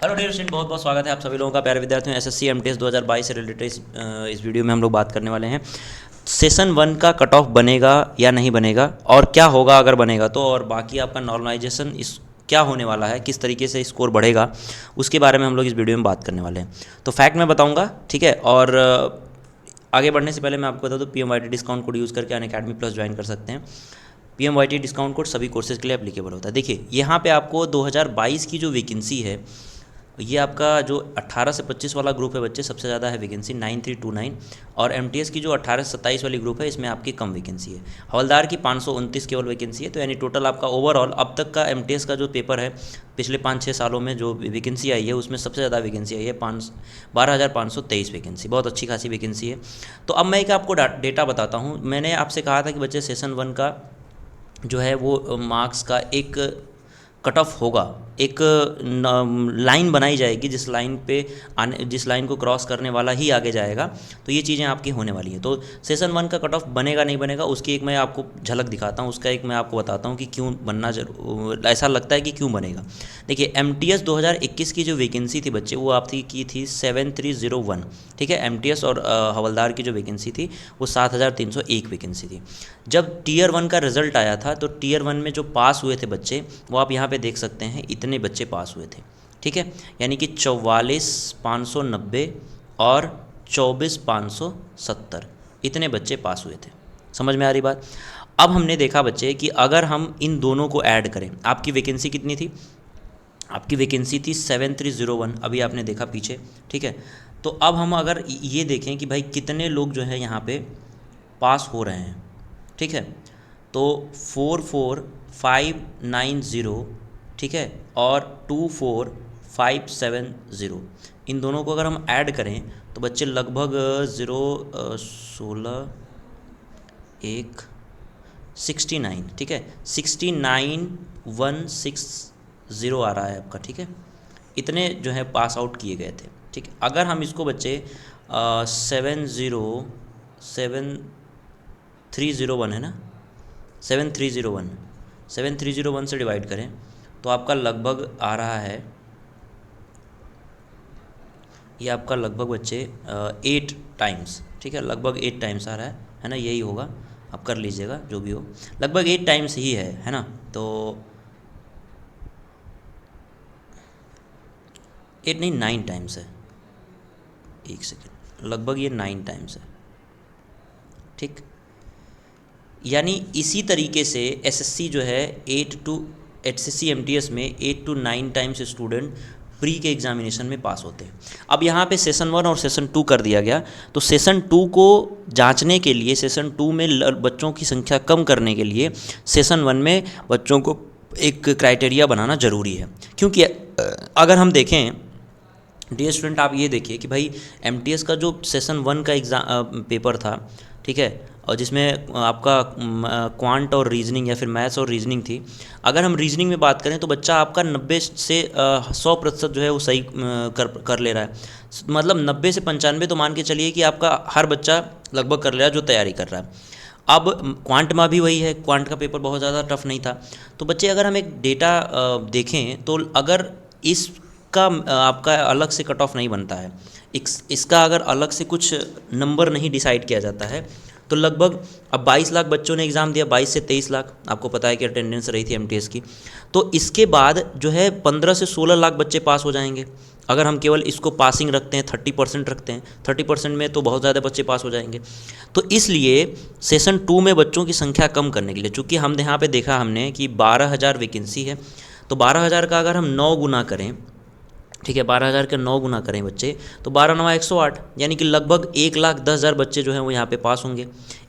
Hello dear student, बहुत बहुत स्वागत है आप सभी लोगों का। प्यारे विद्यार्थियों, एसएससी एमटीएस 2022 से रिलेटेड इस वीडियो में हम लोग बात करने वाले हैं। सेशन 1 का कट ऑफ बनेगा या नहीं बनेगा, और क्या होगा अगर बनेगा तो, और बाकी आपका नॉर्मलाइजेशन इस क्या होने वाला है, किस तरीके से स्कोर बढ़ेगा, उसके बारे में हम लोग इस वीडियो में बात करने वाले हैं। तो फैक्ट मैं बताऊँगा, ठीक है। और आगे बढ़ने से पहले मैं आपको बता दूँ, PMYT डिस्काउंट कोड यूज़ करके अनअकैडमी प्लस ज्वाइन कर सकते हैं। PMYT डिस्काउंट कोड सभी कोर्सेज के लिए एप्लीकेबल होता है। देखिए यहाँ पे आपको 2022 की जो वैकेंसी है, ये आपका जो 18 से 25 वाला ग्रुप है बच्चे, सबसे ज़्यादा है वैकेंसी 9329, और MTS की जो 18 से 27 वाली ग्रुप है, इसमें आपकी कम वैकेंसी है। हवलदार की 529 केवल वैकेंसी है। तो यानी टोटल आपका ओवरऑल अब तक का MTS का जो पेपर है, पिछले 5-6 सालों में जो वैकेंसी आई है, उसमें सबसे ज़्यादा वैकेंसी आई है 12,523 वैकेंसी, बहुत अच्छी खासी वैकेंसी है। तो अब मैं एक आपको डेटा बताता हूँ। मैंने आपसे कहा था कि बच्चे सेशन 1 का जो है वो मार्क्स का एक कट ऑफ होगा, एक लाइन बनाई जाएगी, जिस लाइन को क्रॉस करने वाला ही आगे जाएगा। तो ये चीज़ें आपकी होने वाली हैं। तो सेशन 1 का कट ऑफ बनेगा नहीं बनेगा, उसकी एक मैं आपको झलक दिखाता हूँ, उसका एक मैं आपको बताता हूँ कि क्यों बनना ऐसा लगता है कि क्यों बनेगा। देखिए MTS 2021 की जो वैकेंसी थी बच्चे, वो आपकी की थी 7301, ठीक है। MTS और हवलदार की जो वैकेंसी थी वो 7301 वैकेंसी थी। जब Tier 1 का रिजल्ट आया था, तो Tier 1 में जो पास हुए थे बच्चे, वो आप यहाँ पे देख सकते हैं, इतने बच्चे पास हुए थे, ठीक है। यानी कि 44,590 और 24,570 इतने बच्चे पास हुए थे। समझ में आ रही बात। अब हमने देखा बच्चे कि अगर हम इन दोनों को ऐड करें, आपकी वैकेंसी कितनी थी? आपकी वैकेंसी थी 7301, अभी आपने देखा पीछे, ठीक है। तो अब हम अगर ये देखें कि भाई कितने लोग जो है यहाँ पे पास हो रहे हैं, ठीक है, तो 44,590, ठीक है, और 24,570, इन दोनों को अगर हम ऐड करें तो बच्चे लगभग 69, ठीक है, 69,160 आ रहा है आपका, ठीक है। इतने जो है पास आउट किए गए थे, ठीक है। अगर हम इसको बच्चे 7301 है ना, 7301 से डिवाइड करें तो आपका लगभग आ रहा है, ये आपका लगभग बच्चे 8 टाइम्स, ठीक है, लगभग 8 टाइम्स आ रहा है ना, यही होगा, आप कर लीजिएगा जो भी हो, लगभग 8 टाइम्स ही है ना। तो 8 नहीं, 9 टाइम्स है, एक सेकेंड, लगभग ये 9 टाइम्स है, ठीक। यानी इसी तरीके से एसएससी जो है एसएससी एमटीएस में 8 to 9 टाइम्स स्टूडेंट प्री के एग्जामिनेशन में पास होते हैं। अब यहाँ पे सेशन 1 और सेशन 2 कर दिया गया, तो सेशन 2 को जांचने के लिए, सेशन 2 में बच्चों की संख्या कम करने के लिए सेशन 1 में बच्चों को एक क्राइटेरिया बनाना ज़रूरी है। क्योंकि अगर हम देखें डियर स्टूडेंट, आप ये देखिए कि भाई MTS का जो सेशन 1 का एग्ज़ाम पेपर था, ठीक है, और जिसमें आपका क्वांट और रीजनिंग या फिर मैथ्स और रीजनिंग थी। अगर हम रीजनिंग में बात करें तो बच्चा आपका 90 से 100% जो है वो सही कर ले रहा है। मतलब 90 से 95 तो मान के चलिए कि आपका हर बच्चा लगभग कर ले रहा है जो तैयारी कर रहा है। अब क्वांट में भी वही है, क्वांट का पेपर बहुत ज़्यादा टफ नहीं था। तो बच्चे अगर हम एक डेटा देखें तो अगर इसका आपका अलग से कट ऑफ नहीं बनता है, इसका अगर अलग से कुछ नंबर नहीं डिसाइड किया जाता है, तो लगभग अब 22 लाख बच्चों ने एग्ज़ाम दिया, 22 से 23 लाख, आपको पता है कि अटेंडेंस रही थी MTS की। तो इसके बाद जो है 15 से 16 लाख बच्चे पास हो जाएंगे। अगर हम केवल इसको पासिंग रखते हैं, 30% रखते हैं, 30% में तो बहुत ज़्यादा बच्चे पास हो जाएंगे। तो इसलिए सेशन 2 में बच्चों की संख्या कम करने के लिए, चूँकि हम यहाँ पे देखा हमने कि 12,000 वैकेंसी है, तो 12,000 का अगर हम 9 गुना करें, ठीक है, 12,000 के 9 गुना करें बच्चे, तो 12 9 108, यानी कि लगभग 1,10,000 बच्चे जो हैं वो यहाँ पे पास होंगे।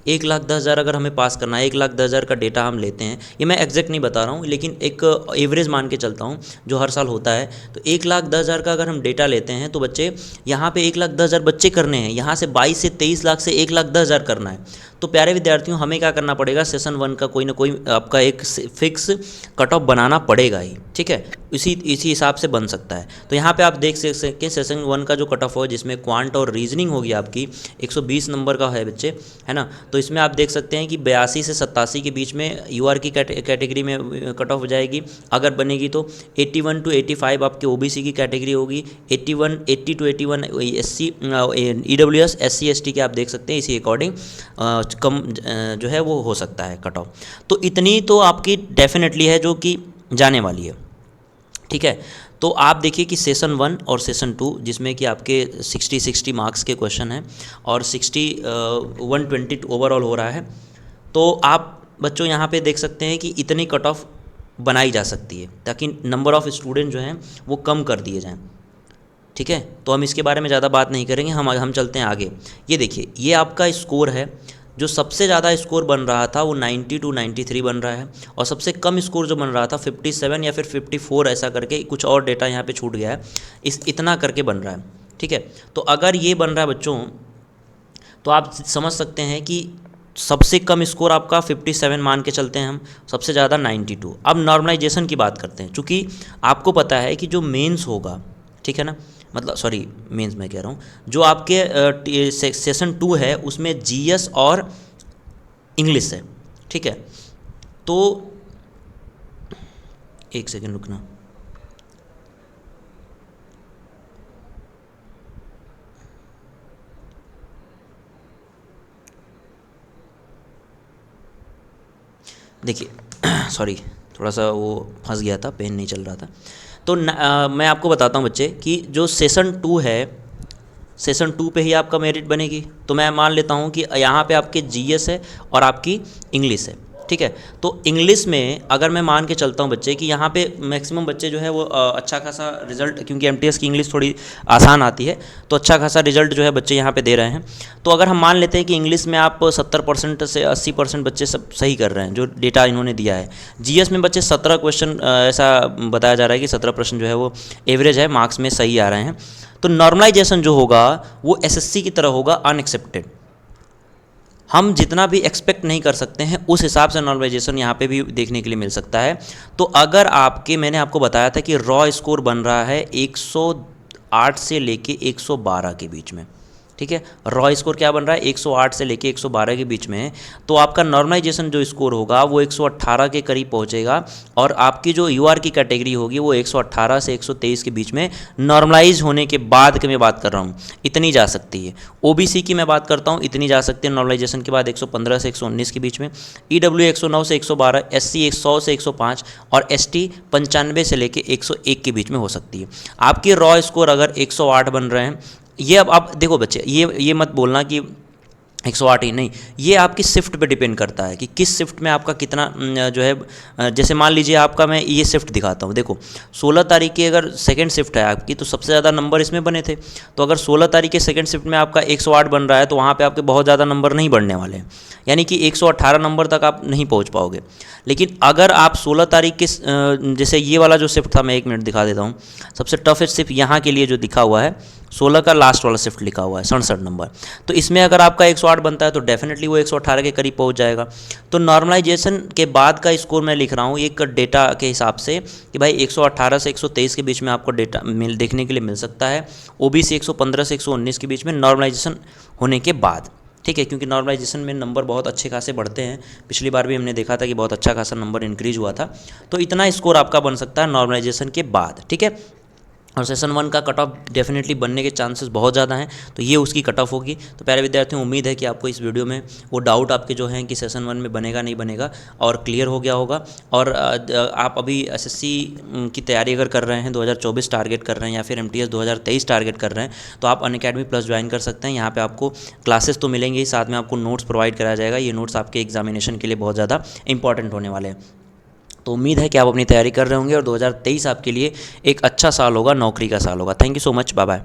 1,10,000 अगर हमें पास करना है, 1,10,000 का डेटा हम लेते हैं, ये मैं एग्जैक्ट नहीं बता रहा हूँ, लेकिन एक एवरेज मान के चलता हूँ जो हर साल होता है। तो 1,10,000 का अगर हम डेटा लेते हैं तो बच्चे यहाँ पे 1,10,000 बच्चे करने हैं, यहाँ से 22 से 23 लाख से 1,10,000 करना है। तो प्यारे विद्यार्थियों, हमें क्या करना पड़ेगा, सेशन 1 का कोई ना कोई आपका एक फिक्स कट ऑफ बनाना पड़ेगा ही, ठीक है, इसी हिसाब से बन सकता है। तो यहाँ पे आप देख सकते हैं सेशन 1 का जो कट ऑफ हो, जिसमें क्वांट और रीजनिंग होगी आपकी 120 नंबर का है बच्चे, है ना। तो इसमें आप देख सकते हैं कि 82 से 87 के बीच में यूआर की कैटेगरी में कट ऑफ हो जाएगी अगर बनेगी तो। 81 टू 85 आपके ओबीसी की कैटेगरी होगी। 80 to 81 SC EWS SC ST के आप देख सकते हैं, इसी अकॉर्डिंग कम जो है वो हो सकता है कट ऑफ। तो इतनी तो आपकी डेफिनेटली है जो कि जाने वाली है, ठीक है। तो आप देखिए कि सेशन 1 और सेशन 2 जिसमें कि आपके 60 मार्क्स के क्वेश्चन हैं और 120 ओवरऑल हो रहा है। तो आप बच्चों यहाँ पे देख सकते हैं कि इतनी कट ऑफ बनाई जा सकती है ताकि नंबर ऑफ़ स्टूडेंट जो हैं वो कम कर दिए जाएं, ठीक है। तो हम इसके बारे में ज़्यादा बात नहीं करेंगे, हम चलते हैं आगे। ये देखिए, ये आपका स्कोर है। जो सबसे ज़्यादा स्कोर बन रहा था वो 90 टू 93 बन रहा है, और सबसे कम स्कोर जो बन रहा था 57 या फिर 54 ऐसा करके, कुछ और डेटा यहाँ पे छूट गया है, इतना करके बन रहा है, ठीक है। तो अगर ये बन रहा है बच्चों, तो आप समझ सकते हैं कि सबसे कम स्कोर आपका 57 मान के चलते हैं हम, सबसे ज़्यादा 92। अब नॉर्मलाइजेशन की बात करते हैं, चूँकि आपको पता है कि जो मेंस होगा, ठीक है ना, मतलब सॉरी मेंस मैं कह रहा हूँ, जो आपके सेशन 2 है उसमें जीएस और इंग्लिश है, ठीक है। तो एक सेकेंड रुकना। देखिए सॉरी, थोड़ा सा वो फंस गया था, पेन नहीं चल रहा था। तो मैं आपको बताता हूँ बच्चे कि जो सेशन 2 है, सेशन 2 पे ही आपका मेरिट बनेगी। तो मैं मान लेता हूँ कि यहाँ पे आपके जीएस है और आपकी इंग्लिश है, ठीक है। तो इंग्लिश में अगर मैं मान के चलता हूँ बच्चे कि यहाँ पे मैक्सिमम बच्चे जो है वो अच्छा खासा रिजल्ट, क्योंकि एमटीएस की इंग्लिश थोड़ी आसान आती है, तो अच्छा खासा रिजल्ट जो है बच्चे यहाँ पे दे रहे हैं। तो अगर हम मान लेते हैं कि इंग्लिश में आप 70% से 80% बच्चे सब सही कर रहे हैं, जो डेटा इन्होंने दिया है। जीएस में बच्चे 17 क्वेश्चन ऐसा बताया जा रहा है कि 17% जो है वो एवरेज है, मार्क्स में सही आ रहे हैं। तो नॉर्मलाइजेशन जो होगा वो एसएससी की तरह होगा, अनएक्सेप्टेड। हम जितना भी एक्सपेक्ट नहीं कर सकते हैं उस हिसाब से नॉर्मलाइजेशन यहाँ पे भी देखने के लिए मिल सकता है। तो अगर आपके, मैंने आपको बताया था कि रॉ स्कोर बन रहा है 108 से लेके 112 के बीच में, ठीक है। रॉ स्कोर क्या बन रहा है, 108 से लेके 112 के बीच में। तो आपका नॉर्मलाइजेशन जो स्कोर होगा वो 118 के करीब पहुंचेगा, और आपकी जो यूआर की कैटेगरी होगी वो 118 से 123 के बीच में नॉर्मलाइज होने के बाद की मैं बात कर रहा हूँ, इतनी जा सकती है। ओबीसी की मैं बात करता हूँ, इतनी जा सकती है नॉर्मलाइजेशन के बाद 115 से 119 के बीच में। ईडब्ल्यू 109 से 112, एससी 100 से 105 और एसटी 95 से लेके 101 के बीच में हो सकती है। आपके रॉ स्कोर अगर 108 बन रहे हैं, ये अब आप देखो बच्चे, ये मत बोलना कि 108 ही नहीं, ये आपकी शिफ्ट पे डिपेंड करता है कि किस शिफ्ट में आपका कितना जो है। जैसे मान लीजिए आपका, मैं ये शिफ्ट दिखाता हूँ, देखो 16 तारीख की अगर सेकंड शिफ्ट है आपकी, तो सबसे ज़्यादा नंबर इसमें बने थे। तो अगर 16 तारीख के सेकंड शिफ्ट में आपका 108 बन रहा है, तो वहाँ पे आपके बहुत ज़्यादा नंबर नहीं बढ़ने वाले हैं, यानी कि 118 नंबर तक आप नहीं पहुँच पाओगे। लेकिन अगर आप 16 तारीख के जैसे ये वाला जो शिफ्ट था, मैं 1 मिनट दिखा देता हूँ, सबसे टफेस्ट शिफ्ट यहाँ के लिए जो दिखा हुआ है 16 का लास्ट वाला शिफ्ट लिखा हुआ है 67 नंबर, तो इसमें अगर आपका 108 बनता है तो डेफिनेटली वो 118 के करीब पहुंच जाएगा। तो नॉर्मलाइजेशन के बाद का स्कोर मैं लिख रहा हूँ एक डेटा के हिसाब से कि भाई 118 से 123 के बीच में आपको डेटा देखने के लिए मिल सकता है। ओबीसी 115 से 119 के बीच में नॉर्मलाइजेशन होने के बाद, ठीक है, क्योंकि नॉर्मलाइजेशन में नंबर बहुत अच्छे खासे बढ़ते हैं। पिछली बार भी हमने देखा था कि बहुत अच्छा खासा नंबर इंक्रीज हुआ था। तो इतना स्कोर आपका बन सकता है नॉर्मलाइजेशन के बाद, ठीक है। और सेशन 1 का कट ऑफ डेफिनेटली बनने के चांसेस बहुत ज़्यादा हैं, तो ये उसकी कट ऑफ होगी। तो प्यारे विद्यार्थियों, उम्मीद है कि आपको इस वीडियो में वो डाउट आपके जो हैं कि सेशन 1 में बनेगा नहीं बनेगा और क्लियर हो गया होगा। और आप अभी एसएससी की तैयारी अगर कर रहे हैं, 2024 टारगेट कर रहे हैं या फिर एमटीएस 2023 टारगेट कर रहे हैं, तो आप अनअकैडमी प्लस ज्वाइन कर सकते हैं। यहाँ पर आपको क्लासेस तो मिलेंगे ही, साथ में आपको नोट्स प्रोवाइड कराया जाएगा। ये नोट्स आपके एग्जामिनेशन के लिए बहुत ज़्यादा इंपॉर्टेंट होने वाले हैं। तो उम्मीद है कि आप अपनी तैयारी कर रहे होंगे और 2023 आपके लिए एक अच्छा साल होगा, नौकरी का साल होगा। Thank you so much, bye bye.